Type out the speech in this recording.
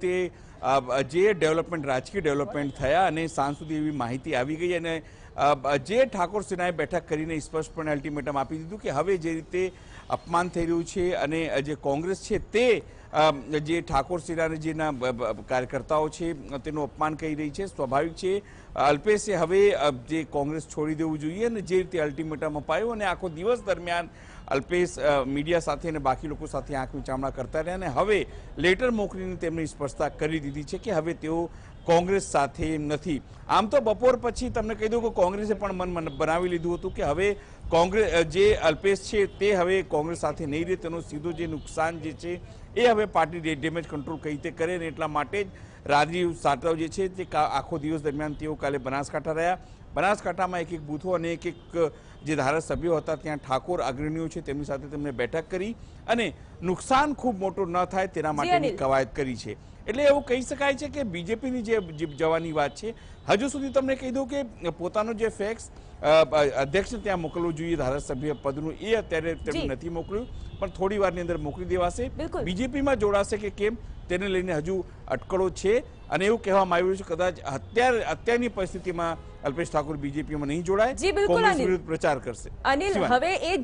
તે જે ડેવલપમેન્ટ રાજકીય ડેવલપમેન્ટ થયા અને સાંજ સુધી એવી માહિતી આવી ગઈ અને જે ઠાકોર સેનાએ બેઠક કરીને સ્પષ્ટપણે અલ્ટિમેટમ આપી દીધું કે હવે જે રીતે અપમાન થઈ રહ્યું છે અને જે કોંગ્રેસ છે તે જે ઠાકોર સેનાને જેના કાર્યકર્તાઓ છે તેનું અપમાન કરી રહી છે, સ્વાભાવિક છે અલ્પેશે હવે જે કોંગ્રેસ છોડી દેવું જોઈએ અને જે રીતે અલ્ટિમેટમ અપાયું અને આખો દિવસ દરમિયાન અલ્પેશ મીડિયા સાથે અને બાકી લોકો સાથે આંખ વિચારણા કરતા રહ્યા અને હવે લેટર મોકલીને તેમણે સ્પષ્ટતા કરી દીધી છે કે હવે તેઓ કોંગ્રેસ સાથે નથી. આમ તો બપોર પછી તમને કહી દઉં કે કોંગ્રેસે પણ મન બનાવી લીધું હતું કે હવે કોંગ્રેસ જે અલ્પેશ છે તે હવે કોંગ્રેસ સાથે નહીં રહે, તેનો સીધો જે નુકસાન જે છે એ હવે પાર્ટી ડેમેજ કંટ્રોલ કઈ રીતે કરે ને એટલા માટે જ રાજીવ સાતવ જે છે તે આખો દિવસ દરમિયાન તેઓ કાલે બનાસકાંઠા રહ્યા. બનાસકાંઠામાં એક બૂથો અને એક જે ધારાસભ્યો હતા ત્યાં ઠાકોર અગ્રણીઓ છે તેમની સાથે તેમણે બેઠક કરી અને નુકસાન ખૂબ મોટું ન થાય તેના માટેની કવાયત કરી છે. એટલે એવું કહી શકાય છે કે બીજેપીની જે જવાની વાત છે હજુ સુધી તમને કહી દઉં કે પોતાનો જે ફેક્સ અધ્યક્ષને ત્યાં મોકલવું જોઈએ ધારાસભ્ય પદનું એ અત્યારે તેમણે નથી મોકલ્યું, પણ થોડી વારની અંદર મોકલી દેવાશે. બીજેપીમાં જોડાશે કે કેમ તેને લઈને હજુ અટકળો છે અને એવું કહેવામાં આવ્યું છે કદાચ અત્યારની પરિસ્થિતિમાં અલ્પેશ ઠાકોર બીજેપીમાં નહીં જોડાય, કોંગ્રેસ વિરુદ્ધ પ્રચાર કરશે. અનિલ, હવે એ